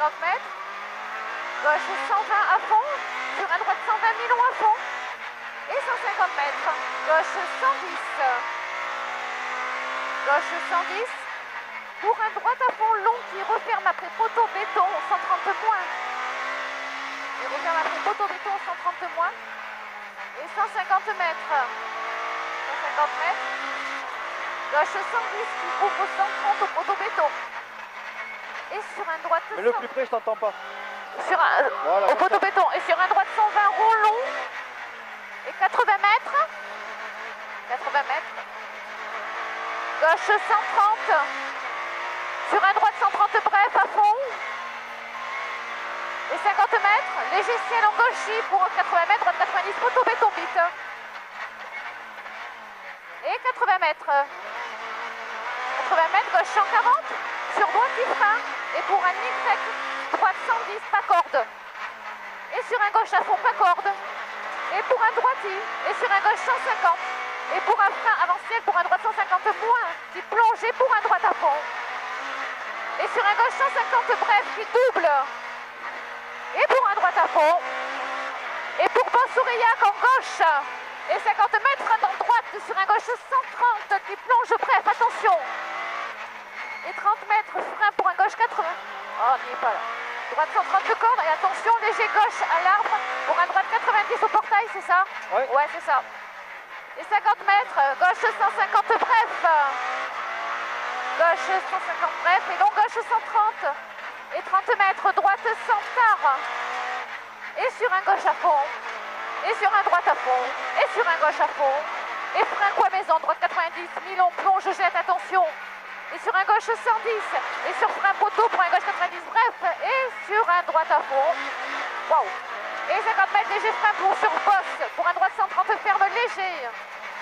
50 mètres. Gauche 120 à fond. Sur un droite 120 mi-long à fond. Et 150 mètres. Gauche 110. Gauche 110. Pour un droite à fond long qui referme après poteau béton 130 moins. Et referme après poteau béton 130 moins. Et 150 mètres. 150 mètres. Gauche 110 qui ouvre 130 au poteau béton. Et sur un droite... Mais le plus près, je t'entends pas. Sur un, voilà, au poteau béton. Et sur un droite 120 rond long. Et 80 mètres. 80 mètres. Gauche 130. Sur un droite 130 bref à fond. Et 50 mètres. Léger ciel en gauchis pour 80 mètres. Droite 90 poteau béton vite. Et 80 mètres. 80 mètres, gauche 140. Sur droite il frein. Et pour un Y, droite 110, pas corde. Et sur un gauche à fond, pas corde. Et pour un droitier. Et sur un gauche 150. Et pour un frein avant-ciel, pour un droite 150 moins. Qui plonge et pour un droite à fond. Et sur un gauche 150 bref qui double. Et pour un droite à fond. Et pour Boss-Ourillac en gauche. Et 50 mètres dans droite sur un gauche 130 qui plonge bref, attention. Et 30 mètres, frein pour un gauche 80. Oh, n'y est pas là. Droite 130 de corde et attention, léger gauche à l'arbre pour un droite 90 au portail, c'est ça? Ouais. Ouais, c'est ça. Et 50 mètres, gauche 150 bref. Gauche 150 bref et long gauche 130. Et 30 mètres, droite 100 tard. Et sur un gauche à fond. Et sur un droite à fond. Et sur un gauche à fond. Et frein quoi maison, droite 90, mi-long, plonge, jette, attention. Et sur un gauche 110. Et sur frein poteau pour un gauche 90 bref. Et sur un droite à fond. Waouh. Et 50 mètres, léger frein pour sur boss. Pour un droite 130 ferme léger.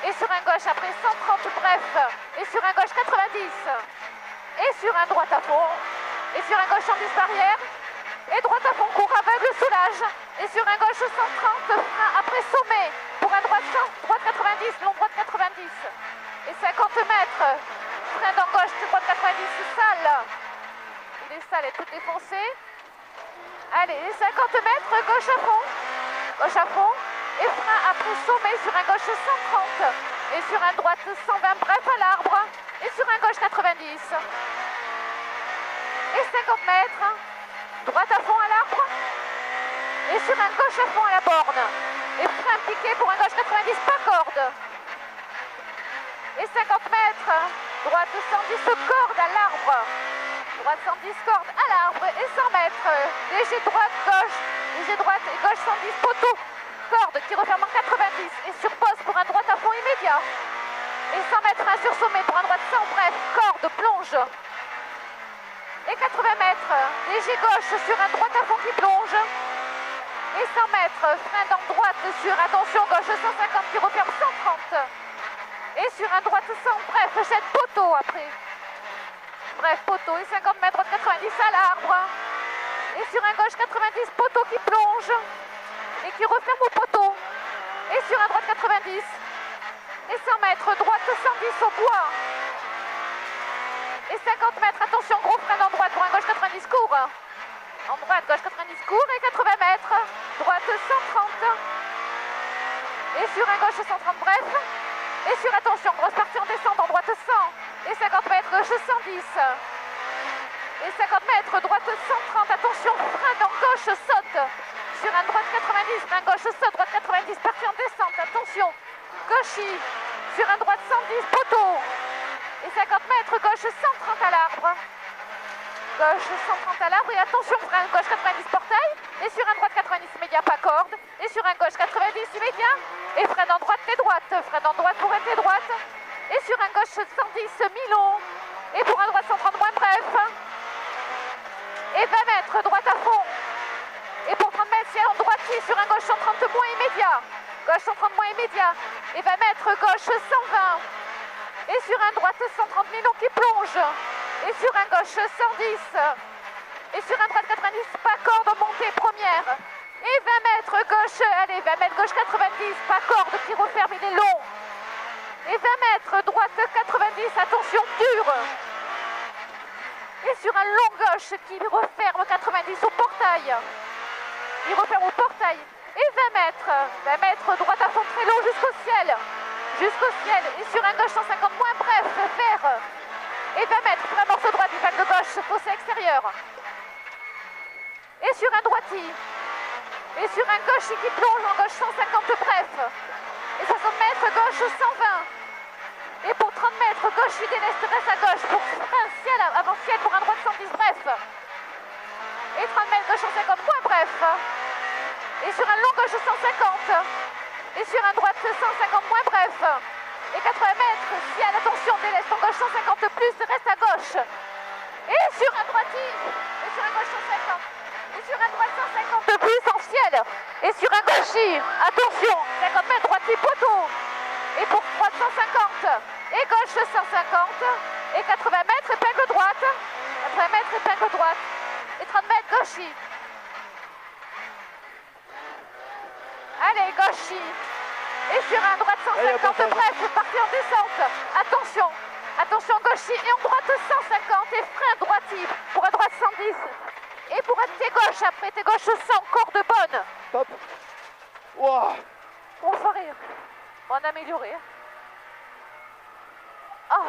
Et sur un gauche après 130 bref. Et sur un gauche 90. Et sur un droite à fond. Et sur un gauche 110 barrière. Et droite à fond, court aveugle, soulage. Et sur un gauche 130, frein après sommet. Pour un droite 90, long droite 90. Et 50 mètres, frein dans gauche, droite 90, sale. Il est sale et tout défoncé. Allez, et 50 mètres, gauche à fond. Gauche à fond. Et frein après sommet sur un gauche 130. Et sur un droite 120, bref à l'arbre. Et sur un gauche 90. Et 50 mètres. Droite à fond à l'arbre. Et sur un gauche à fond à la borne. Et frein piqué pour un gauche 90, pas corde. Et 50 mètres. Droite 110 corde à l'arbre. Droite 110 corde à l'arbre. Et 100 mètres. Léger droite, gauche. Léger droite et gauche 110 poteau. Corde qui referme en 90. Et sur poste pour un droite à fond immédiat. Et 100 mètres, frein sur sommet pour un droite 100 bref. Corde, plonge. Et 80 mètres, léger gauche sur un droite à fond qui plonge. Et 100 mètres, frein dans droite sur, attention, gauche 150 qui referme 130. Et sur un droite 100, bref, jette poteau après. Bref, poteau. Et 50 mètres, droite 90 à l'arbre. Et sur un gauche 90, poteau qui plonge. Et qui referme au poteau. Et sur un droite 90. Et 100 mètres, droite 110 au bois. Et 50 mètres, attention, gros frein en droite pour un gauche 90 court. En droite, gauche 90 court et 80 mètres. Droite 130. Et sur un gauche 130 bref. Et sur, attention, grosse partie en descente en droite 100. Et 50 mètres, gauche 110. Et 50 mètres, droite 130. Attention, frein en gauche saute. Sur un droite 90, frein gauche saute, droite 90, partie en descente. Attention, gauchis. Sur un droite 110, poteau. Et 50 mètres, gauche 130 à l'arbre. Gauche 130 à l'arbre et attention, frein gauche 90 portail. Et sur un droite 90 immédiat, pas corde. Et sur un gauche 90 immédiat. Et frein en droite et droite. Frein en droite pour être droite. Et sur un gauche 110 mi-long. Et pour un droite 130 moins bref. Et 20 mètres, droite à fond. Et pour 30 mètres, ciel en droitier sur un gauche 130 moins immédiat. Gauche 130 moins immédiat. Et 20 mètres, gauche 120. Et sur un droite 130 mi-long qui plonge. Et sur un gauche 110. Et sur un droite 90, pas corde montée première. Et 20 mètres gauche, allez, 20 mètres gauche 90, pas corde qui referme, il est long. Et 20 mètres droite 90, attention, dur. Et sur un long gauche qui referme 90 au portail. Il referme au portail. Et 20 mètres. 20 mètres, droite à fond très long jusqu'au ciel. Jusqu'au ciel. Et sur un gauche 150 moins bref, vert. Et 20 mètres pour un morceau droit du de gauche, fossé extérieur. Et sur un droiti. Et sur un gauche qui plonge en gauche 150 bref. Et 60 mètres, gauche 120. Et pour 30 mètres, gauche idéaliste reste à gauche pour un ciel avant ciel pour un droit 110 bref. Et 30 mètres, gauche 150 moins bref. Et sur un long gauche 150. Et sur un droite 150 moins bref. Et 80 mètres, ciel, attention, déleste en gauche 150 plus, reste à gauche. Et sur un droiti. Et sur un gauche 150. Et sur un droite 150 plus en ciel. Et sur un gauchi, attention, 50 mètres, droiti, poteau. Et pour droite 150. Et gauche 150. Et 80 mètres, épingle droite. 80 mètres, épingle droite. Et 30 mètres, gauchi. Allez, gauchi. Et sur un droite 150, bref, partez en descente. Attention, attention, gauchi. Et en droite 150 et frein droiti pour un droite 110. Et pour un T gauche après, T gauche 100, corde bonne. Top. Wow. On va rire. On a amélioré. Oh.